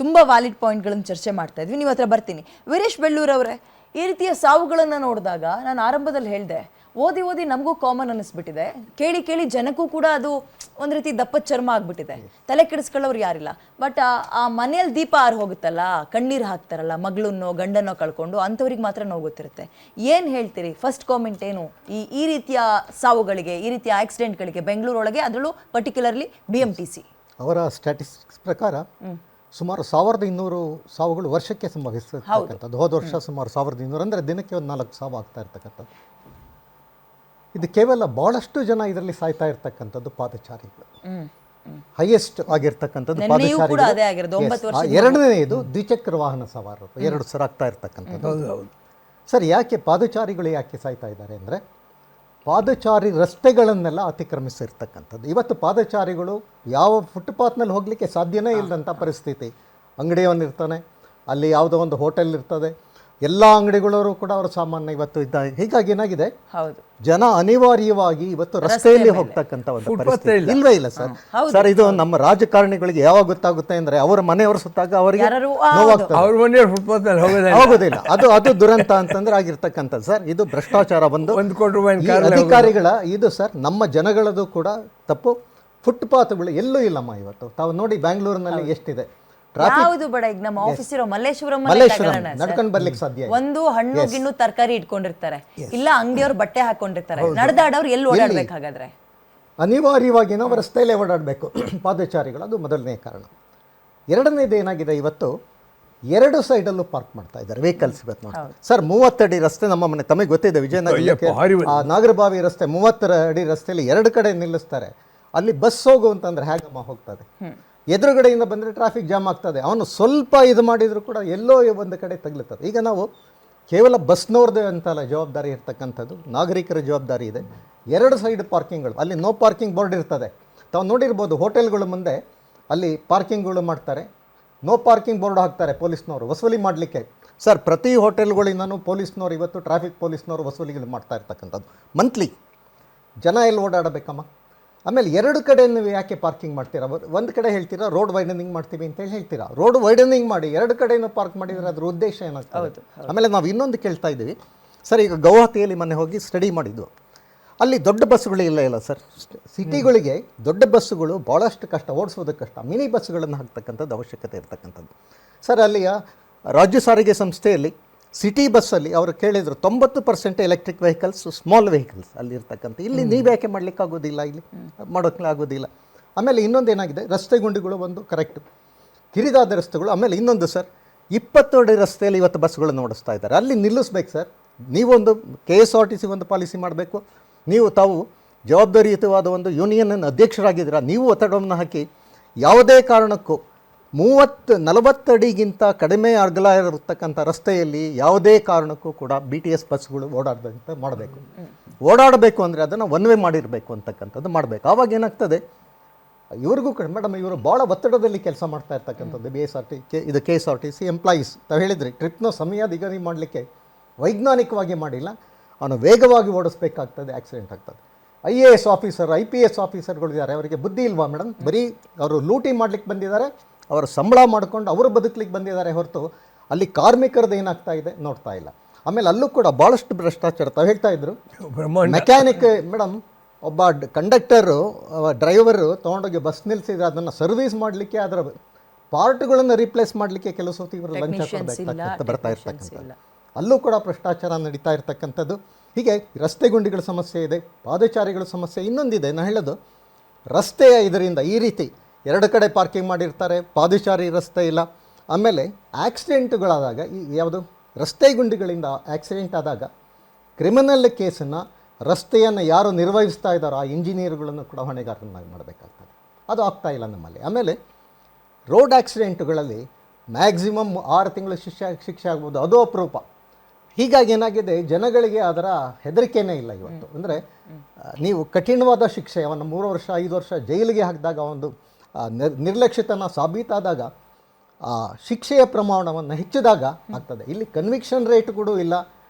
ತುಂಬ ವ್ಯಾಲಿಡ್ ಪಾಯಿಂಟ್ಗಳನ್ನು ಚರ್ಚೆ ಮಾಡ್ತಾ ಇದ್ವಿ. ನೀವು ಹತ್ರ ಬರ್ತೀನಿ. ವೀರೇಶ್ ಬೆಳ್ಳೂರ್ ಅವರೇ, ಈ ರೀತಿಯ ಸಾವುಗಳನ್ನು ನೋಡಿದಾಗ ನಾನು ಆರಂಭದಲ್ಲಿ ಹೇಳಿದೆ, ಓದಿ ಓದಿ ನಮಗೂ ಕಾಮನ್ ಅನ್ನಿಸ್ಬಿಟ್ಟಿದೆ, ಕೇಳಿ ಕೇಳಿ ಜನಕ್ಕೂ ಕೂಡ ಅದು ಒಂದು ರೀತಿ ದಪ್ಪ ಚರ್ಮ ಆಗ್ಬಿಟ್ಟಿದೆ, ತಲೆ ಕೆಡಿಸ್ಕೊಳ್ಳೋರು ಯಾರಿಲ್ಲ. ಬಟ್ ಆ ಮನೆಯಲ್ಲಿ ದೀಪ ಆರು ಹೋಗುತ್ತಲ್ಲ, ಕಣ್ಣೀರು ಹಾಕ್ತಾರಲ್ಲ, ಮಗಳನ್ನೋ ಗಂಡನೋ ಕಳ್ಕೊಂಡು, ಅಂಥವ್ರಿಗೆ ಮಾತ್ರ ನೋವು ಗೊತ್ತಿರುತ್ತೆ. ಏನು ಹೇಳ್ತೀರಿ? ಫಸ್ಟ್ ಕಾಮೆಂಟ್ ಏನು ಈ ರೀತಿಯ ಸಾವುಗಳಿಗೆ, ಈ ರೀತಿಯ ಆಕ್ಸಿಡೆಂಟ್ಗಳಿಗೆ ಬೆಂಗಳೂರೊಳಗೆ, ಅದರಲ್ಲೂ ಪರ್ಟಿಕ್ಯುಲರ್ಲಿ BMTC? ಅವರ ಸ್ಟ್ಯಾಟಿಸ್ಟಿಕ್ಸ್ ಪ್ರಕಾರ ಸುಮಾರು 1200 ಸಾವುಗಳು ವರ್ಷಕ್ಕೆ ಸಂಭವಿಸ್ತಕ್ಕಂಥದ್ದು. ಹೋದ ವರ್ಷ ಸುಮಾರು 1200 ಅಂದರೆ ದಿನಕ್ಕೆ ಒಂದು 4 ಸಾವು ಆಗ್ತಾ ಇರ್ತಕ್ಕಂಥದ್ದು. ಇದು ಕೇವಲ ಭಾಳಷ್ಟು ಜನ ಇದರಲ್ಲಿ ಸಾಯ್ತಾ ಇರ್ತಕ್ಕಂಥದ್ದು ಪಾದಚಾರಿಗಳು, ಹೈಯೆಸ್ಟ್ ಆಗಿರ್ತಕ್ಕಂಥದ್ದು ಪಾದಚಾರಿಗಳು. ಎರಡನೇದು ದ್ವಿಚಕ್ರ ವಾಹನ ಸವಾರರು, 2 ಸರ ಆಗ್ತಾ ಇರ್ತಕ್ಕಂಥದ್ದು. ಸರ್, ಯಾಕೆ ಪಾದಚಾರಿಗಳು ಯಾಕೆ ಸಾಯ್ತಾ ಇದ್ದಾರೆ ಅಂದರೆ, ಪಾದಚಾರಿ ರಸ್ತೆಗಳನ್ನೆಲ್ಲ ಅತಿಕ್ರಮಿಸಿರ್ತಕ್ಕಂಥದ್ದು. ಇವತ್ತು ಪಾದಚಾರಿಗಳು ಯಾವ ಫುಟ್ಪಾತ್ನಲ್ಲಿ ಹೋಗಲಿಕ್ಕೆ ಸಾಧ್ಯನೇ ಇಲ್ಲದಂಥ ಪರಿಸ್ಥಿತಿ. ಅಂಗಡಿಯವನಿರ್ತಾನೆ, ಅಲ್ಲಿ ಯಾವುದೋ ಒಂದು ಹೋಟೆಲ್ ಇರ್ತದೆ, ಎಲ್ಲ ಅಂಗಡಿಗಳವರು ಕೂಡ ಅವರು ಸಾಮಾನ್ಯ ಇವತ್ತು ಇದ್ದಾರೆ. ಹೀಗಾಗಿ ಏನಾಗಿದೆ, ಜನ ಅನಿವಾರ್ಯವಾಗಿ ಇವತ್ತು ರಸ್ತೆಯಲ್ಲಿ ಹೋಗ್ತಕ್ಕಂಥ ಒಂದು ಪರಿಸ್ಥಿತಿ ಇಲ್ವೇ ಇಲ್ಲ ಸರ್. ಸರ್, ಇದು ನಮ್ಮ ರಾಜಕಾರಣಿಗಳಿಗೆ ಯಾವಾಗ ಗೊತ್ತಾಗುತ್ತೆ ಅಂದರೆ, ಅವರ ಮನೆಯವರು ಸುತ್ತಾಗ ಅವರಿಗೆ ಹೋಗೋದಿಲ್ಲ. ಅದು ದುರಂತ ಅಂತಂದ್ರೆ ಆಗಿರ್ತಕ್ಕಂಥದ್ದು ಸರ್. ಇದು ಭ್ರಷ್ಟಾಚಾರ ಒಂದು ಅಧಿಕಾರಿಗಳ ಇದು ಸರ್. ನಮ್ಮ ಜನಗಳದು ಕೂಡ ತಪ್ಪು. ಫುಟ್ಪಾತ್ಗಳು ಎಲ್ಲೂ ಇಲ್ಲಮ್ಮ ಇವತ್ತು. ತಾವು ನೋಡಿ ಬ್ಯಾಂಗ್ಳೂರಿನಲ್ಲಿ ಎಷ್ಟಿದೆ. ಯಾವುದು ಬೇಡ, ಈಗ ನಮ್ಮ ಆಫೀಸ್ ಇರೋ ಮಲ್ಲೇಶ್ವರಂ ನಡ್ಕೊಂಡು ಬರ್ಲಿಕ್ಕೆ ಸಾಧ್ಯ. ಒಂದು ಹಣ್ಣು ಗಿಣ್ಣು ತರಕಾರಿ ಇಟ್ಕೊಂಡಿರ್ತಾರೆ, ಇಲ್ಲ ಅಂಗಡಿಯವ್ರು ಬಟ್ಟೆ ಹಾಕೊಂಡಿರ್ತಾರೆ, ನಡೆದಾಡೋರು ಎಲ್ಲಿ ಓಡಾಡ್ಬೇಕಾಗಾದ್ರೆ ಅನಿವಾರ್ಯವಾಗಿ ನಾವು ರಸ್ತೆಯಲ್ಲೇ ಓಡಾಡಬೇಕು ಪಾದಚಾರಿಗಳು. ಅದು ಮೊದಲನೇ ಕಾರಣ. ಎರಡನೇದು ಏನಾಗಿದೆ, ಇವತ್ತು 2 ಸೈಡಲ್ಲೂ ಪಾರ್ಕ್ ಮಾಡ್ತಾ ಇದ್ದಾರೆ ವೆಹಿಕಲ್ಸ್. ಇವತ್ತು ನೋಡಿ ಸರ್, 30 ಅಡಿ ರಸ್ತೆ ನಮ್ಮ ಮನೆ, ತಮಗೆ ಗೊತ್ತಿದೆ, ವಿಜಯನಗರ ನಾಗರಬಾವಿ ರಸ್ತೆ 30 ಅಡಿ ರಸ್ತೆಯಲ್ಲಿ 2 ಕಡೆ ನಿಲ್ಲಿಸ್ತಾರೆ. ಅಲ್ಲಿ ಬಸ್ ಹೋಗುವಂತಂದ್ರೆ ಹೇಗಮ್ಮ ಹೋಗ್ತದೆ? ಎದುರುಗಡೆಯಿಂದ ಬಂದರೆ ಟ್ರಾಫಿಕ್ ಜಾಮ್ ಆಗ್ತದೆ. ಅವನು ಸ್ವಲ್ಪ ಇದು ಮಾಡಿದರೂ ಕೂಡ ಎಲ್ಲೋ ಒಂದು ಕಡೆ ತಗ್ಲುತ್ತದೆ. ಈಗ ನಾವು ಕೇವಲ ಬಸ್ನವ್ರದ್ದೇ ಅಂತಲ್ಲ ಜವಾಬ್ದಾರಿ ಇರ್ತಕ್ಕಂಥದ್ದು, ನಾಗರಿಕರ ಜವಾಬ್ದಾರಿ ಇದೆ. 2 ಸೈಡ್ ಪಾರ್ಕಿಂಗ್ಗಳು, ಅಲ್ಲಿ ನೋ ಪಾರ್ಕಿಂಗ್ ಬೋರ್ಡ್ ಇರ್ತದೆ. ತಾವು ನೋಡಿರ್ಬೋದು, ಹೋಟೆಲ್ಗಳ ಮುಂದೆ ಅಲ್ಲಿ ಪಾರ್ಕಿಂಗ್ಗಳು ಮಾಡ್ತಾರೆ, ನೋ ಪಾರ್ಕಿಂಗ್ ಬೋರ್ಡ್ ಹಾಕ್ತಾರೆ ಪೊಲೀಸ್ನವರು ವಸೂಲಿ ಮಾಡಲಿಕ್ಕೆ. ಸರ್, ಪ್ರತಿ ಹೋಟೆಲ್ಗಳಿಂದನೂ ಪೊಲೀಸ್ನವರು ಇವತ್ತು ಟ್ರಾಫಿಕ್ ಪೊಲೀಸ್ನವರು ವಸೂಲಿಗಳು ಮಾಡ್ತಾ ಇರ್ತಕ್ಕಂಥದ್ದು ಮಂತ್ಲಿ. ಜನ ಎಲ್ಲಿ ಓಡಾಡಬೇಕಮ್ಮ? ಆಮೇಲೆ 2 ಕಡೆ ನೀವು ಯಾಕೆ ಪಾರ್ಕಿಂಗ್ ಮಾಡ್ತೀರಾ? ಒಂದು ಕಡೆ ಹೇಳ್ತೀರಾ ರೋಡ್ ವೈಡನಿಂಗ್ ಮಾಡ್ತೀವಿ ಅಂತೇಳಿ ಹೇಳ್ತೀರಾ. ರೋಡ್ ವೈಡನಿಂಗ್ ಮಾಡಿ 2 ಕಡೆನೂ ಪಾರ್ಕ್ ಮಾಡಿದರೆ ಅದ್ರ ಉದ್ದೇಶ ಏನಾಗ್ತದೆ? ಆಮೇಲೆ ನಾವು ಇನ್ನೊಂದು ಕೇಳ್ತಾ ಇದ್ದೀವಿ ಸರ್. ಈಗ ಗೌಹಾತಿಯಲ್ಲಿ ಮೊನ್ನೆ ಹೋಗಿ ಸ್ಟಡಿ ಮಾಡಿದ್ವು. ಅಲ್ಲಿ ದೊಡ್ಡ ಬಸ್ಸುಗಳು ಇಲ್ಲ ಸರ್. ಸಿಟಿಗಳಿಗೆ ದೊಡ್ಡ ಬಸ್ಸುಗಳು ಭಾಳಷ್ಟು ಕಷ್ಟ, ಓಡಿಸೋದಕ್ಕೆ ಕಷ್ಟ. ಮಿನಿ ಬಸ್ಸುಗಳನ್ನು ಹಾಕ್ತಕ್ಕಂಥದ್ದು ಅವಶ್ಯಕತೆ ಇರ್ತಕ್ಕಂಥದ್ದು ಸರ್. ಅಲ್ಲಿಯ ರಾಜ್ಯ ಸಾರಿಗೆ ಸಂಸ್ಥೆಯಲ್ಲಿ ಸಿಟಿ ಬಸ್ಸಲ್ಲಿ ಅವರು ಕೇಳಿದರು 90% ಎಲೆಕ್ಟ್ರಿಕ್ ವೆಹಿಕಲ್ಸ್, ಸ್ಮಾಲ್ ವೆಹಿಕಲ್ಸ್ ಅಲ್ಲಿ ಇರ್ತಕ್ಕಂಥ. ಇಲ್ಲಿ ನೀವು ಯಾಕೆ ಮಾಡಲಿಕ್ಕಾಗೋದಿಲ್ಲ? ಇಲ್ಲಿ ಮಾಡೋಕ್ಕೆ ಆಗೋದಿಲ್ಲ. ಆಮೇಲೆ ಇನ್ನೊಂದೇನಾಗಿದೆ, ರಸ್ತೆ ಗುಂಡಿಗಳು ಒಂದು ಕರೆಕ್ಟ್ ಕಿರಿದಾದ ರಸ್ತೆಗಳು. ಆಮೇಲೆ ಇನ್ನೊಂದು ಸರ್, 20 ಅಡಿ ರಸ್ತೆಯಲ್ಲಿ ಇವತ್ತು ಬಸ್ಗಳನ್ನು ಓಡಿಸ್ತಾ ಇದ್ದಾರೆ. ಅಲ್ಲಿ ನಿಲ್ಲಿಸ್ಬೇಕು ಸರ್. ನೀವೊಂದು KSRTC ಒಂದು ಪಾಲಿಸಿ ಮಾಡಬೇಕು. ತಾವು ಜವಾಬ್ದಾರಿಯುತವಾದ ಒಂದು ಯೂನಿಯನ್ ಅಧ್ಯಕ್ಷರಾಗಿದ್ದೀರಾ, ನೀವು ಒತ್ತಡವನ್ನು ಹಾಕಿ ಯಾವುದೇ ಕಾರಣಕ್ಕೂ 30-40 ಅಡಿಗಿಂತ ಕಡಿಮೆ ಅಗಲ ಇರತಕ್ಕಂಥ ರಸ್ತೆಯಲ್ಲಿ ಯಾವುದೇ ಕಾರಣಕ್ಕೂ ಕೂಡ BTS ಬಸ್ಗಳು ಓಡಾಡಬೇಕಂತ ಮಾಡಬೇಕು. ಓಡಾಡಬೇಕು ಅಂದರೆ ಅದನ್ನು ಒನ್ ವೇ ಮಾಡಿರಬೇಕು ಅಂತಕ್ಕಂಥದ್ದು ಮಾಡಬೇಕು. ಆವಾಗ ಏನಾಗ್ತದೆ, ಇವ್ರಿಗೂ ಕೂಡ ಮೇಡಮ್, ಇವರು ಭಾಳ ಒತ್ತಡದಲ್ಲಿ ಕೆಲಸ ಮಾಡ್ತಾ ಇರ್ತಕ್ಕಂಥದ್ದು. KSRTC ಎಂಪ್ಲಾಯೀಸ್ ತಾವು ಹೇಳಿದ್ರಿ, ಟ್ರಿಪ್ನ ಸಮಯ ನಿಗದಿ ಮಾಡಲಿಕ್ಕೆ ವೈಜ್ಞಾನಿಕವಾಗಿ ಮಾಡಿಲ್ಲ, ಅವನು ವೇಗವಾಗಿ ಓಡಿಸ್ಬೇಕಾಗ್ತದೆ, ಆಕ್ಸಿಡೆಂಟ್ ಆಗ್ತದೆ. IAS ಆಫೀಸರ್, IPS ಆಫೀಸರ್ಗಳು ಇದ್ದಾರೆ, ಅವರಿಗೆ ಬುದ್ಧಿ ಇಲ್ವಾ ಮೇಡಮ್? ಬರೀ ಅವರು ಲೂಟಿ ಮಾಡ್ಲಿಕ್ಕೆ ಬಂದಿದ್ದಾರೆ, ಅವರು ಸಂಬಳ ಮಾಡ್ಕೊಂಡು ಅವರು ಬದುಕಲಿಕ್ಕೆ ಬಂದಿದ್ದಾರೆ ಹೊರತು ಅಲ್ಲಿ ಕಾರ್ಮಿಕರದ್ದು ಏನಾಗ್ತಾ ಇದೆ ನೋಡ್ತಾ ಇಲ್ಲ. ಆಮೇಲೆ ಅಲ್ಲೂ ಕೂಡ ಭಾಳಷ್ಟು ಭ್ರಷ್ಟಾಚಾರ. ತಾವು ಹೇಳ್ತಾ ಇದ್ರು ಮೆಕ್ಯಾನಿಕ್ ಮೇಡಮ್, ಒಬ್ಬ ಕಂಡಕ್ಟರು ಡ್ರೈವರು ತೊಗೊಂಡೋಗಿ ಬಸ್ ನಿಲ್ಲಿಸಿದ್ರೆ ಅದನ್ನು ಸರ್ವಿಸ್ ಮಾಡಲಿಕ್ಕೆ, ಅದರ ಪಾರ್ಟ್ಗಳನ್ನು ರೀಪ್ಲೇಸ್ ಮಾಡಲಿಕ್ಕೆ ಕೆಲವು ಸತಿ ಇವರು ಲಂಚ ಕೊಡಬೇಕಾಗ್ತದೆ, ಬರ್ತಾ ಇರ್ತಕ್ಕಂಥದ್ದು. ಅಲ್ಲೂ ಕೂಡ ಭ್ರಷ್ಟಾಚಾರ ನಡೀತಾ ಇರ್ತಕ್ಕಂಥದ್ದು. ಹೀಗೆ ರಸ್ತೆ ಗುಂಡಿಗಳ ಸಮಸ್ಯೆ ಇದೆ, ಪಾದಚಾರಿಗಳ ಸಮಸ್ಯೆ ಇನ್ನೊಂದಿದೆ. ನಾನು ಹೇಳೋದು, ರಸ್ತೆಯ ಇದರಿಂದ ಈ ರೀತಿ 2 ಕಡೆ ಪಾರ್ಕಿಂಗ್ ಮಾಡಿರ್ತಾರೆ, ಪಾದಚಾರಿ ರಸ್ತೆ ಇಲ್ಲ. ಆಮೇಲೆ ಆಕ್ಸಿಡೆಂಟ್ಗಳಾದಾಗ, ಈ ಯಾವುದು ರಸ್ತೆ ಗುಂಡಿಗಳಿಂದ ಆಕ್ಸಿಡೆಂಟ್ ಆದಾಗ ಕ್ರಿಮಿನಲ್ ಕೇಸನ್ನು ರಸ್ತೆಯನ್ನು ಯಾರು ನಿರ್ವಹಿಸ್ತಾ ಇದ್ದಾರೋ ಆ ಇಂಜಿನಿಯರ್ಗಳನ್ನು ಕೂಡ ಹೊಣೆಗಾರರನ್ನಾಗಿ ಮಾಡಬೇಕಾಗ್ತದೆ. ಅದು ಆಗ್ತಾ ಇಲ್ಲ ನಮ್ಮಲ್ಲಿ. ಆಮೇಲೆ ರೋಡ್ ಆಕ್ಸಿಡೆಂಟ್ಗಳಲ್ಲಿ ಮ್ಯಾಕ್ಸಿಮಮ್ 6 ತಿಂಗಳು ಶಿಕ್ಷೆ ಆಗ್ಬೋದು, ಅದು ಅಪರೂಪ. ಹೀಗಾಗಿ ಏನಾಗಿದೆ, ಜನಗಳಿಗೆ ಅದರ ಹೆದರಿಕೆನೇ ಇಲ್ಲ ಇವತ್ತು. ಅಂದರೆ ನೀವು ಕಠಿಣವಾದ ಶಿಕ್ಷೆ, ಅವನು 3 ವರ್ಷ 5 ವರ್ಷ ಜೈಲಿಗೆ ಹಾಕಿದಾಗ, ಒಂದು ನಿರ್ಲಕ್ಷ್ಯತನ ಸಾಬೀತಾದಾಗ ಶಿಕ್ಷೆಯ ಪ್ರಮಾಣವನ್ನು ಹೆಚ್ಚಿದಾಗ ಆಗ್ತದೆ. ಇಲ್ಲಿ ಕನ್ವಿಕ್ಷನ್ ರೇಟ್ ಕೂಡ ಇಲ್ಲ,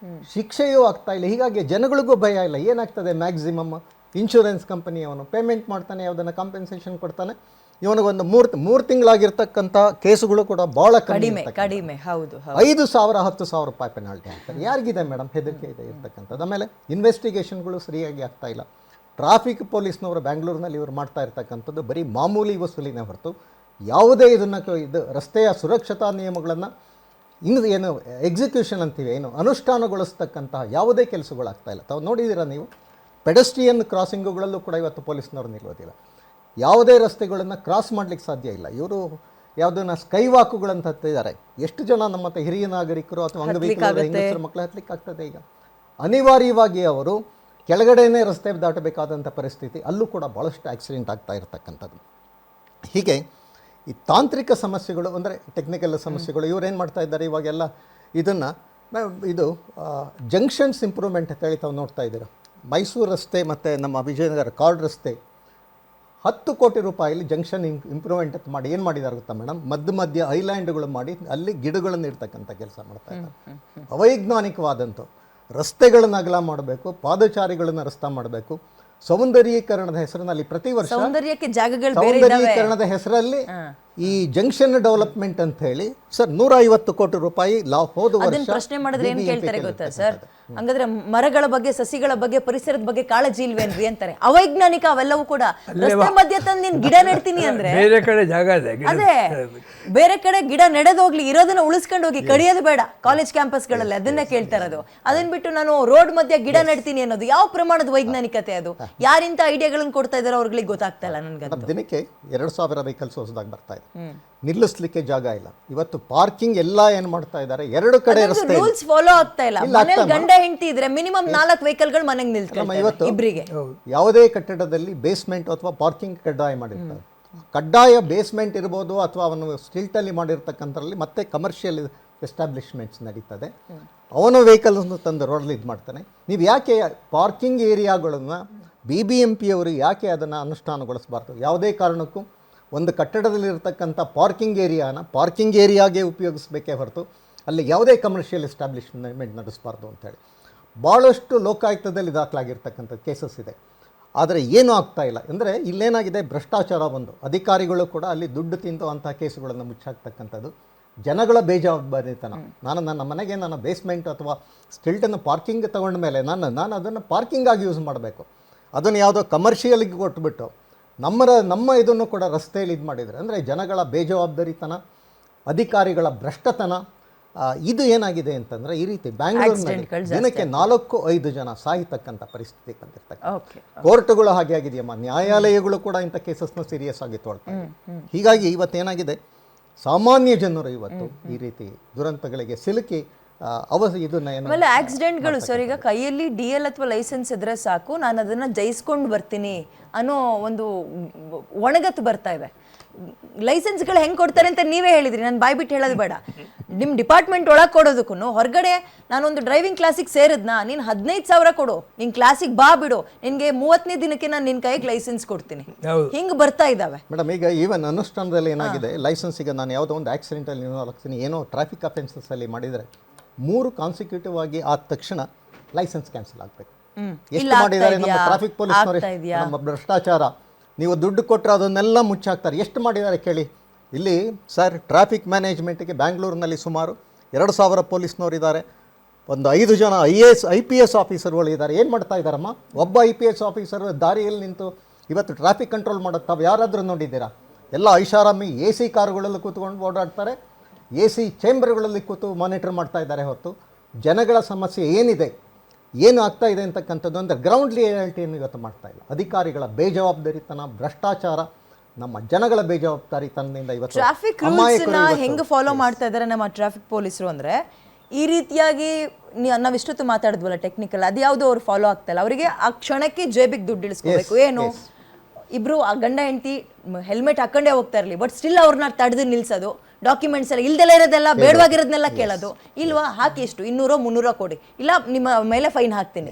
ಶಿಕ್ಷೆಯೂ ಆಗ್ತಾ ಇಲ್ಲ. ಹೀಗಾಗಿ ಜನಗಳಿಗೂ ಭಯ ಇಲ್ಲ. ಏನಾಗ್ತದೆ, ಮ್ಯಾಕ್ಸಿಮಮ್ ಇನ್ಶೂರೆನ್ಸ್ ಕಂಪನಿ ಅವನು ಪೇಮೆಂಟ್ ಮಾಡ್ತಾನೆ, ಯಾವುದನ್ನು ಕಾಂಪೆನ್ಸೇಷನ್ ಕೊಡ್ತಾನೆ, ಇವನಿಗೊಂದು ಮೂರು ತಿಂಗಳಾಗಿರ್ತಕ್ಕಂಥ ಕೇಸುಗಳು ಕೂಡ ಭಾಳ ಕಡಿಮೆ. ಕಡಿಮೆ ಹೌದು 5,000 10,000 ರೂಪಾಯಿ ಪೆನಾಲ್ಟಿ ಹಾಕ್ತಾರೆ. ಯಾರಿಗಿದೆ ಮೇಡಮ್ ಹೆದರಿಕೆ ಇದೆ ಇರ್ತಕ್ಕಂಥದ್ದು? ಆಮೇಲೆ ಇನ್ವೆಸ್ಟಿಗೇಷನ್ಗಳು ಸರಿಯಾಗಿ ಆಗ್ತಾ ಇಲ್ಲ. ಟ್ರಾಫಿಕ್ ಪೊಲೀಸ್ನವರು ಬ್ಯಾಂಗ್ಳೂರಿನಲ್ಲಿ ಇವರು ಮಾಡ್ತಾ ಇರ್ತಕ್ಕಂಥದ್ದು ಬರೀ ಮಾಮೂಲಿ ವಸೂಲಿನೇ ಹೊರತು ಯಾವುದೇ ಇದು ರಸ್ತೆಯ ಸುರಕ್ಷತಾ ನಿಯಮಗಳನ್ನು ಏನು ಎಕ್ಸಿಕ್ಯೂಷನ್ ಅಂತೀವಿ, ಏನು ಅನುಷ್ಠಾನಗೊಳಿಸ್ತಕ್ಕಂತಹ ಯಾವುದೇ ಕೆಲಸಗಳಾಗ್ತಾ ಇಲ್ಲ. ತಾವು ನೋಡಿದ್ದೀರಾ ನೀವು, ಪೆಡಸ್ಟ್ರಿಯನ್ ಕ್ರಾಸಿಂಗುಗಳಲ್ಲೂ ಕೂಡ ಇವತ್ತು ಪೊಲೀಸ್ನವರು ನಿಲ್ಲೋದಿಲ್ಲ. ಯಾವುದೇ ರಸ್ತೆಗಳನ್ನು ಕ್ರಾಸ್ ಮಾಡಲಿಕ್ಕೆ ಸಾಧ್ಯ ಇಲ್ಲ. ಇವರು ಯಾವುದನ್ನ ಸ್ಕೈ ವಾಕುಗಳಂತ ಹತ್ತಿದ್ದಾರೆ. ಎಷ್ಟು ಜನ ನಮ್ಮ ಹಿರಿಯ ನಾಗರಿಕರು ಅಥವಾ ಅಂಗವಿಕಲರ ಹೆಂಗಸರ ಮಕ್ಕಳು ಹತ್ತಲಿಕ್ಕೆ ಆಗ್ತದೆ? ಈಗ ಅನಿವಾರ್ಯವಾಗಿ ಅವರು ಕೆಳಗಡೆನೇ ರಸ್ತೆ ದಾಟಬೇಕಾದಂಥ ಪರಿಸ್ಥಿತಿ. ಅಲ್ಲೂ ಕೂಡ ಭಾಳಷ್ಟು ಆಕ್ಸಿಡೆಂಟ್ ಆಗ್ತಾ ಇರತಕ್ಕಂಥದ್ದು. ಹೀಗೆ ಈ ತಾಂತ್ರಿಕ ಸಮಸ್ಯೆಗಳು ಅಂದರೆ ಟೆಕ್ನಿಕಲ್ ಸಮಸ್ಯೆಗಳು ಇವರೇನು ಮಾಡ್ತಾ ಇದ್ದಾರೆ ಇವಾಗೆಲ್ಲ ಇದನ್ನು ಇದು ಜಂಕ್ಷನ್ಸ್ ಇಂಪ್ರೂವ್ಮೆಂಟ್ ಅಂತ ಹೇಳಿ ತಾವು ನೋಡ್ತಾ ಇದ್ದೀರಾ. ಮೈಸೂರು ರಸ್ತೆ ಮತ್ತು ನಮ್ಮ ವಿಜಯನಗರ ಕಾರ್ಡ್ ರಸ್ತೆ 10 ಕೋಟಿ ರೂಪಾಯಿಲಿ ಜಂಕ್ಷನ್ ಇಂಪ್ರೂವ್ಮೆಂಟ್ ಅಂತ ಮಾಡಿ ಏನು ಮಾಡಿದ್ದಾರೆ ಗೊತ್ತಾ ಮೇಡಮ್? ಮಧ್ಯ ಐಲ್ಯಾಂಡ್ಗಳು ಮಾಡಿ ಅಲ್ಲಿ ಗಿಡಗಳನ್ನು ಇಡ್ತಕ್ಕಂಥ ಕೆಲಸ ಮಾಡ್ತಾ ಇದ್ದಾರೆ. ಅವೈಜ್ಞಾನಿಕವಾದಂಥ ರಸ್ತೆಗಳನ್ನು ಅಗಲ ಮಾಡಬೇಕು, ಪಾದಚಾರಿಗಳನ್ನು ರಸ್ತೆ ಮಾಡಬೇಕು, ಸೌಂದರ್ಯೀಕರಣದ ಹೆಸರಿನಲ್ಲಿ ಪ್ರತಿ ವರ್ಷ ಸೌಂದರ್ಯಕ್ಕೆ ಜಾಗಗಳು ಸೌಂದರ್ಯೀಕರಣದ ಹೆಸರಲ್ಲಿ ಈ ಜಂಕ್ಷನ್ ಡೆವಲಪ್ಮೆಂಟ್ ಅಂತ ಹೇಳಿ ಸರ್ 150 ಕೋಟಿ ರೂಪಾಯಿ ಹೋದ ವರ್ಷ ಪ್ರಶ್ನೆ ಮಾಡಿದ್ರೆ ಏನ್ ಕೇಳ್ತಾರೆ ಗೊತ್ತಾ ಸರ್? ಹಂಗಾದ್ರೆ ಮರಗಳ ಬಗ್ಗೆ, ಸಸಿಗಳ ಬಗ್ಗೆ, ಪರಿಸರದ ಬಗ್ಗೆ ಕಾಳಜಿ ಇಲ್ವೇನ್ರಿ ಅಂತಾರೆ. ಅವೈಜ್ಞಾನಿಕ ಅವೆಲ್ಲವೂ ಕೂಡ. ರಸ್ತೆ ಮಧ್ಯೆ ತಂದು ನೀನ್ ಗಿಡ ನೆಡ್ತೀನಿ ಅಂದ್ರೆ ಬೇರೆ ಕಡೆ ಜಾಗ ಇದೆ. ಅದೇ ಬೇರೆ ಕಡೆ ಗಿಡ ನೆಡೋದೋಗ್ಲಿ, ಇರೋದನ್ನ ಉಳಿಸ್ಕೊಂಡು ಹೋಗಿ, ಕಡಿಯೋದು ಬೇಡ. ಕಾಲೇಜ್ ಕ್ಯಾಂಪಸ್ಗಳಲ್ಲಿ ಅದನ್ನೇ ಕೇಳ್ತಾ ಇರೋದು. ಅದನ್ನ ಬಿಟ್ಟು ನಾನು ರೋಡ್ ಮಧ್ಯೆ ಗಿಡ ನೆಡ್ತೀನಿ ಅನ್ನೋದು ಯಾವ ಪ್ರಮಾಣದ ವೈಜ್ಞಾನಿಕತೆ ಅದು? ಯಾರಿಂತ ಐಡಿಯಾಗಳನ್ನು ಕೊಡ್ತಾ ಇದಾರೋ ಅವ್ರಿಗೆ ಗೊತ್ತಾಗ್ತಾ ಇಲ್ಲ ನನ್ಗೆ. ದಿನಕ್ಕೆ 2,000 ವೆಹಿಕಲ್ಸ್ ಹೊಸದಾಗಿ ಬರ್ತಾ ಇದೆ. ನಿಲ್ಲಿಸ್ಲಿಕ್ಕೆ ಜಾಗ ಇಲ್ಲ. ಇವತ್ತು ಪಾರ್ಕಿಂಗ್ ಎಲ್ಲ ಏನ್ ಮಾಡ್ತಾ ಇದ್ದಾರೆ, 2 ಕಡೆ ರಸ್ತೆ ರೂಲ್ಸ್ ಫಾಲೋ ಆಗ್ತಾ ಇಲ್ಲ. ಮನೇಲಿ ಗಂಡ ಹೆಂಡತಿ ಇದ್ರೆ ಮಿನಿಮಮ್ 4 ವೆಹಿಕಲ್ಗಳು ಮನೆಗೆ ನಿಲ್ತಾರೆ ಇವತ್ತು ಇಬ್ಬರಿಗೆ. ಯಾವುದೇ ಕಟ್ಟಡದಲ್ಲಿ ಬೇಸ್ಮೆಂಟ್ ಅಥವಾ ಪಾರ್ಕಿಂಗ್ ಕಡ್ಡಾಯ ಮಾಡಿರ್ತಾರೆ. ಕಡ್ಡಾಯ ಬೇಸ್ಮೆಂಟ್ ಇರ್ಬೋದು ಅಥವಾ ಅವನು ಸ್ಟಿಲ್ಟಲ್ಲಿ ಮಾಡಿರ್ತಕ್ಕಂಥರಲ್ಲಿ ಮತ್ತೆ ಕಮರ್ಷಿಯಲ್ ಎಸ್ಟಾಬ್ಲಿಷ್ಮೆಂಟ್ಸ್ ನಡೀತದೆ. ಅವನ ವೆಹಿಕಲ್ಸ್ನು ತಂದು ರೋಡಲ್ಲಿ ಇದು ಮಾಡ್ತಾನೆ. ನೀವು ಯಾಕೆ ಪಾರ್ಕಿಂಗ್ ಏರಿಯಾಗಳನ್ನು BBMP ಅವರು ಯಾಕೆ ಅದನ್ನು ಅನುಷ್ಠಾನಗೊಳಿಸಬಾರ್ದು? ಯಾವುದೇ ಕಾರಣಕ್ಕೂ ಒಂದು ಕಟ್ಟಡದಲ್ಲಿರ್ತಕ್ಕಂಥ ಪಾರ್ಕಿಂಗ್ ಏರಿಯಾಗೆ ಉಪಯೋಗಿಸಬೇಕೇ ಹೊರತು ಅಲ್ಲಿ ಯಾವುದೇ ಕಮರ್ಷಿಯಲ್ ಎಸ್ಟಾಬ್ಲಿಷ್ಮೆಂಟ್ ನಡೆಸಬಾರ್ದು ಅಂತೇಳಿ ಭಾಳಷ್ಟು ಲೋಕಾಯುಕ್ತದಲ್ಲಿ ದಾಖಲಾಗಿರ್ತಕ್ಕಂಥ ಕೇಸಸ್ ಇದೆ. ಆದರೆ ಏನೂ ಆಗ್ತಾ ಇಲ್ಲ. ಅಂದರೆ ಇಲ್ಲೇನಾಗಿದೆ, ಭ್ರಷ್ಟಾಚಾರ ಒಂದು. ಅಧಿಕಾರಿಗಳು ಕೂಡ ಅಲ್ಲಿ ದುಡ್ಡು ತಿಂದು ಅಂಥ ಕೇಸುಗಳನ್ನು ಮುಚ್ಚಾಕ್ತಕ್ಕಂಥದ್ದು. ಜನಗಳ ಬೇಜವಾಬ್ದಾರಿತನ. ನನ್ನ ಮನೆಗೆ ನಾನು ಬೇಸ್ಮೆಂಟ್ ಅಥವಾ ಸ್ಟಿಲ್ಟನ್ನು ಪಾರ್ಕಿಂಗ್ ತೊಗೊಂಡ ಮೇಲೆ ನಾನು ಅದನ್ನು ಪಾರ್ಕಿಂಗಾಗಿ ಯೂಸ್ ಮಾಡಬೇಕು. ಅದನ್ನು ಯಾವುದೋ ಕಮರ್ಷಿಯಲ್ಗೆ ಕೊಟ್ಬಿಟ್ಟು ನಮ್ಮ ಇದನ್ನು ಕೂಡ ರಸ್ತೆಯಲ್ಲಿ ಇದು ಮಾಡಿದರೆ ಅಂದರೆ ಜನಗಳ ಬೇಜವಾಬ್ದಾರಿತನ, ಅಧಿಕಾರಿಗಳ ಭ್ರಷ್ಟತನ. ಇದು ಏನಾಗಿದೆ ಅಂತಂದರೆ ಈ ರೀತಿ ಬ್ಯಾಂಗ್ಳೂರಿನಲ್ಲಿ ದಿನಕ್ಕೆ 4-5 ಜನ ಸಾಯ್ತಕ್ಕಂಥ ಪರಿಸ್ಥಿತಿ ಬಂದಿರ್ತಕ್ಕಂಥ. ಕೋರ್ಟ್ಗಳು ಹಾಗೆ ಆಗಿದೆಯಮ್ಮ, ನ್ಯಾಯಾಲಯಗಳು ಕೂಡ ಇಂಥ ಕೇಸಸ್ನ ಸೀರಿಯಸ್ ಆಗಿ ತೊಗೊಳ್ತಾರೆ. ಹೀಗಾಗಿ ಇವತ್ತೇನಾಗಿದೆ, ಸಾಮಾನ್ಯ ಜನರು ಇವತ್ತು ಈ ರೀತಿ ದುರಂತಗಳಿಗೆ ಸಿಲುಕಿ ಆಮೇಲೆ ಆಕ್ಸಿಡೆಂಟ್ಗಳು ಸರ್. ಈಗ ಕೈಯಲ್ಲಿ DL ಅಥವಾ ಲೈಸೆನ್ಸ್ ಇದ್ರೆ ಸಾಕು, ನಾನು ಅದನ್ನ ಜಯಿಸ್ಕೊಂಡು ಬರ್ತೀನಿ ಅನ್ನೋ ಒಂದು ಒಣಗತ್ತು ಬರ್ತಾ ಇದೆ. ಲೈಸೆನ್ಸ್ಗಳು ಹೆಂಗೆ ಕೊಡ್ತಾರೆ ಅಂತ ನೀವೇ ಹೇಳಿದ್ರಿ, ನಾನು ಬಾಯ್ಬಿಟ್ಟು ಹೇಳೋದು ಬೇಡ. ನಿಮ್ಮ ಡಿಪಾರ್ಟ್ಮೆಂಟ್ ಒಳಗೆ ಕೊಡೋದಕ್ಕೂ ಹೊರಗಡೆ ನಾನೊಂದು ಡ್ರೈವಿಂಗ್ ಕ್ಲಾಸಿಗೆ ಸೇರಿದ್ನಾ, ನೀನು 15,000 ಕೊಡು, ನಿನ್ ಕ್ಲಾಸಿಗೆ ಬಾ ಬಿಡು, ನಿನ್ಗೆ 30ನೇ ದಿನಕ್ಕೆ ನಾನು ನಿನ್ನ ಕೈಗೆ ಲೈಸೆನ್ಸ್ ಕೊಡ್ತೀನಿ. ಹಿಂಗೆ ಬರ್ತಾ ಇದ್ದಾವೆ ಮೇಡಮ್. ಈಗ ಈವನ್ ಅನುಷ್ಠಾನದಲ್ಲಿ ಏನಾಗಿದೆ, ಲೈಸೆನ್ಸಿಗೆ ನಾನು ಯಾವುದೋ ಒಂದು ಆಕ್ಸಿಡೆಂಟಲ್ಲಿ ಹಾಕ್ತೀನಿ, ಏನೋ ಟ್ರಾಫಿಕ್ ಅಫೆನ್ಸಸ್ಸಲ್ಲಿ ಮಾಡಿದರೆ 3 ಕಾನ್ಸಿಕ್ಯೂಟಿವ್ ಆಗಿ ಆದ ತಕ್ಷಣ ಲೈಸೆನ್ಸ್ ಕ್ಯಾನ್ಸಲ್ ಆಗಬೇಕು. ಎಷ್ಟು ಮಾಡಿದ್ದಾರೆ ನಮ್ಮ ಟ್ರಾಫಿಕ್ ಪೊಲೀಸ್ನವರು, ನಮ್ಮ ಭ್ರಷ್ಟಾಚಾರ. ನೀವು ದುಡ್ಡು ಕೊಟ್ಟರೆ ಅದನ್ನೆಲ್ಲ ಮುಚ್ಚಾಕ್ತಾರೆ. ಎಷ್ಟು ಮಾಡಿದ್ದಾರೆ ಕೇಳಿ. ಇಲ್ಲಿ ಸರ್ ಟ್ರಾಫಿಕ್ ಮ್ಯಾನೇಜ್ಮೆಂಟಿಗೆ ಬ್ಯಾಂಗ್ಳೂರಿನಲ್ಲಿ ಸುಮಾರು 2,000 ಪೊಲೀಸ್ನವರು ಇದ್ದಾರೆ. ಒಂದು 5 ಜನ IPS ಆಫೀಸರ್ಗಳು ಇದ್ದಾರೆ. ಏನು ಮಾಡ್ತಾ ಇದ್ದಾರಮ್ಮ? ಒಬ್ಬ IPS ಆಫೀಸರ್ ದಾರಿಯಲ್ಲಿ ನಿಂತು ಇವತ್ತು ಟ್ರಾಫಿಕ್ ಕಂಟ್ರೋಲ್ ಮಾಡೋದು ತಾವು ಯಾರಾದರೂ ನೋಡಿದ್ದೀರಾ? ಎಲ್ಲ ಐಷಾರಾಮಿ AC ಕಾರುಗಳಲ್ಲಿ ಕೂತ್ಕೊಂಡು ಓಡಾಡ್ತಾರೆ, AC ಚೇಂಬರ್ಗಳಲ್ಲಿ ಕೂತು ಮಾನಿಟರ್ ಮಾಡ್ತಾ ಇದ್ದಾರೆ ಹೊರತು ಜನಗಳ ಸಮಸ್ಯೆ ಏನಿದೆ, ಏನು ಆಗ್ತಾ ಇದೆ ಅಂತಕ್ಕಂಥದ್ದು ಅಂದರೆ ಗ್ರೌಂಡ್ ರಿಯಾಲಿಟಿಯನ್ನು ಇವತ್ತು ಮಾಡ್ತಾ ಇಲ್ಲ. ಅಧಿಕಾರಿಗಳ ಬೇಜವಾಬ್ದಾರಿತನ, ಭ್ರಷ್ಟಾಚಾರ, ನಮ್ಮ ಜನಗಳ ಬೇಜವಾಬ್ದಾರಿತನದಿಂದ ಇವತ್ತು ಟ್ರಾಫಿಕ್ ರೂಲ್ಸ್ನ ಹೆಂಗೆ ಫಾಲೋ ಮಾಡ್ತಾ ಇದ್ದಾರೆ ನಮ್ಮ ಟ್ರಾಫಿಕ್ ಪೊಲೀಸರು ಅಂದರೆ ಈ ರೀತಿಯಾಗಿ ನಾವು ಇಷ್ಟೊತ್ತು ಮಾತಾಡಿದ್ವಲ್ಲ ಟೆಕ್ನಿಕಲ್, ಅದು ಯಾವುದು ಅವ್ರು ಫಾಲೋ ಆಗ್ತಾ ಇಲ್ಲ. ಅವರಿಗೆ ಆ ಕ್ಷಣಕ್ಕೆ ಜೇಬಿಗೆ ದುಡ್ಡು ಇಳಿಸ್ಕೋಬೇಕು. ಏನು ಇಬ್ರು ಆ ಗಂಡ ಹೆಂಡತಿ ಹೆಲ್ಮೆಟ್ ಹಾಕೊಂಡೇ ಹೋಗ್ತಾ ಇರಲಿ, ಬಟ್ ಸ್ಟಿಲ್ ಅವ್ರನ್ನ ತಡೆದು ನಿಲ್ಸೋದು, ಡಾಕ್ಯುಮೆಂಟ್ಸ್ ಎಲ್ಲ ಇಲ್ದೆಲ್ಲ ಇರೋದೆಲ್ಲ ಬೇಡವಾಗಿರೋದನ್ನೆಲ್ಲ ಕೇಳೋದು. ಇಲ್ವಾ, ಹಾಕಿ ಎಷ್ಟು 200-300 ಕೊಡಿ, ಇಲ್ಲ ನಿಮ್ಮ ಮೇಲೆ ಫೈನ್ ಹಾಕ್ತೀನಿ.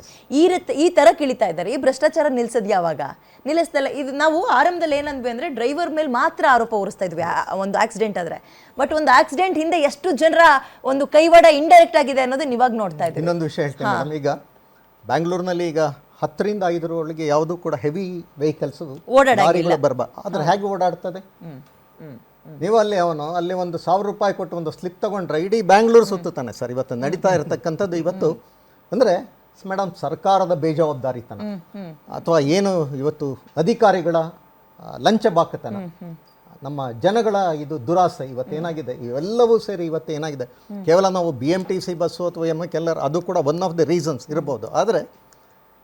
ಈ ಥರ ಕಿಳಿತಾ ಇದ್ದಾರೆ. ಈ ಭ್ರಷ್ಟಾಚಾರ ನಿಲ್ಸೋದು ಯಾವಾಗ? ನಿಲ್ಲಿಸ್ದಲ್ಲ. ಇದು ನಾವು ಆರಂಭದಲ್ಲಿ ಏನಂದ್ವಿ ಅಂದರೆ ಡ್ರೈವರ್ ಮೇಲೆ ಮಾತ್ರ ಆರೋಪ ಹೊರಿಸ್ತಾ ಇದ್ವಿ ಒಂದು ಆಕ್ಸಿಡೆಂಟ್ ಆದರೆ. ಬಟ್ ಒಂದು ಆಕ್ಸಿಡೆಂಟ್ ಹಿಂದೆ ಎಷ್ಟು ಜನರ ಒಂದು ಕೈವಾಡ ಇಂಡೈರೆಕ್ಟ್ ಆಗಿದೆ ಅನ್ನೋದನ್ನ ಇವಾಗ ನೋಡ್ತಾ ಇದ್ದೀವಿ. ಇನ್ನೊಂದು ವಿಷಯ ಹೇಳ್ತೀನಿ ಮೇಡಮ್. ಈಗ ಬ್ಯಾಂಗ್ಳೂರಿನಲ್ಲಿ ಈಗ 10ರಿಂದ 5 ಒಳಗೆ ಯಾವುದೂ ಕೂಡ ಹೆವಿ ವೆಹಿಕಲ್ಸ್ ಓಡಾಡಂಗಿಲ್ಲ. ಬರಬಾರ್ದು. ಆದರೆ ಹೇಗೆ ಓಡಾಡ್ತದೆ? ನೀವು ಅಲ್ಲಿ ಒಂದು 1000 ರೂಪಾಯಿ ಕೊಟ್ಟು ಒಂದು ಸ್ಲಿಪ್ ತಗೊಂಡ್ರೆ ಇಡೀ ಬ್ಯಾಂಗ್ಳೂರು ಸುತ್ತುತ್ತಾನೆ ಸರ್. ಇವತ್ತು ನಡೀತಾ ಇರತಕ್ಕಂಥದ್ದು ಇವತ್ತು ಅಂದರೆ ಮೇಡಮ್ ಸರ್ಕಾರದ ಬೇಜವಾಬ್ದಾರಿತನ ಅಥವಾ ಏನು ಇವತ್ತು ಅಧಿಕಾರಿಗಳ ಲಂಚ ಬಾಕತನ, ನಮ್ಮ ಜನಗಳ ಇದು ದುರಾಸೆ ಇವತ್ತೇನಾಗಿದೆ, ಇವೆಲ್ಲವೂ ಸೇರಿ ಇವತ್ತೇನಾಗಿದೆ, ಕೇವಲ ನಾವು BMTC ಬಸ್ಸು ಅಥವಾ ಎಲ್ಲರೂ ಅದು ಕೂಡ ಒನ್ ಆಫ್ ದ ರೀಸನ್ಸ್ ಇರಬಹುದು. ಆದರೆ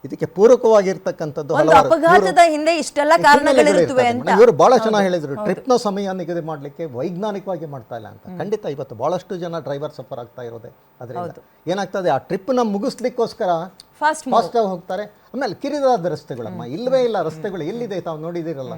ಇದಕ್ಕೆ ಪೂರಕವಾಗಿರ್ತಕ್ಕಂಥದ್ದು ಅಪಘಾತದ ಹಿಂದೆ ಇಷ್ಟೆಲ್ಲ ಕಾರಣಗಳಿರುತ್ತವೆ ಅಂತ ಇವರು ಬಹಳ ಚೆನ್ನಾಗಿ ಹೇಳಿದ್ರು. ಟ್ರಿಪ್ನ ಸಮಯ ನಿಗದಿ ಮಾಡಲಿಕ್ಕೆ ವೈಜ್ಞಾನಿಕವಾಗಿ ಮಾಡ್ತಾ ಇಲ್ಲ ಅಂತ. ಖಂಡಿತ ಇವತ್ತು ಬಹಳಷ್ಟು ಜನ ಡ್ರೈವರ್ ಸಫರ್ ಆಗ್ತಾ ಇರೋದೆ ಅದರಿಂದ ಏನಾಗ್ತದೆ, ಆ ಟ್ರಿಪ್ನ ಮುಗಿಸ್ಲಿಕ್ಕೋಸ್ಕರ ಫಾಸ್ಟ್ ಆಗಿ ಹೋಗ್ತಾರೆ. ಆಮೇಲೆ ಕಿರಿದಾದ ರಸ್ತೆಗಳಮ್ಮ ಇಲ್ಲವೇ ಇಲ್ಲ, ರಸ್ತೆಗಳು ಎಲ್ಲಿದೆ ತಾವು ನೋಡಿದಿರಲ್ಲ,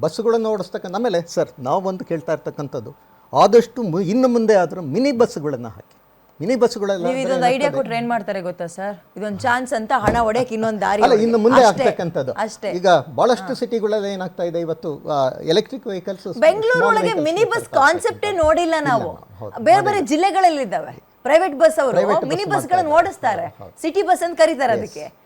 ಬಸ್ಸುಗಳನ್ನು ಓಡಿಸ್ತಕ್ಕಂಥ. ಆಮೇಲೆ ಸರ್ ನಾವು ಒಂದು ಕೇಳ್ತಾ ಇರ್ತಕ್ಕಂಥದ್ದು ಆದಷ್ಟು ಇನ್ನು ಮುಂದೆ ಆದರೂ ಮಿನಿ ಬಸ್ಸುಗಳನ್ನು ಹಾಕಿ. ಮಿನಿ ಬಸ್ಸುಗಳೆಲ್ಲ ಇದೊಂದು ಐಡಿಯಾ ಕೊಟ್ರೆ ಏನ್ ಮಾಡ್ತಾರೆ ಗೊತ್ತಾ ಸರ್, ಇದೊಂದು ಚಾನ್ಸ್ ಅಂತ ಹಣ ಹೊಡೆಯಕ್ಕೆ ಇನ್ನೊಂದು ದಾರಿ ಅಲ್ಲ ಇನ್ನು ಮುಂದೆ ಆಗ್ತಕ್ಕಂಥದ್ದು. ಅಷ್ಟೇ. ಈಗ ಬಹಳಷ್ಟು ಸಿಟಿಗಳೆಲ್ಲ ಏನಾಗ್ತಾ ಇದೆ ಇವತ್ತು ಎಲೆಕ್ಟ್ರಿಕ್ ವೆಹಿಕಲ್ಸ್. ಬೆಂಗಳೂರೊಳಗೆ ಮಿನಿ ಬಸ್ ಕಾನ್ಸೆಪ್ಟೇ ನೋಡಿಲ್ಲ ನಾವು. ಬೇರೆ ಬೇರೆ ಜಿಲ್ಲೆಗಳಲ್ಲಿ ಇದ್ದಾವೆ ಪ್ರೈವೇಟ್ ಬಸ್, ಅವರು ಮಿನಿ ಬಸ್ಗಳನ್ನು ಓಡಿಸ್ತಾರೆ, ಸಿಟಿ ಬಸ್ ಅಂತ ಕರೀತಾರೆ ಅದಕ್ಕೆ.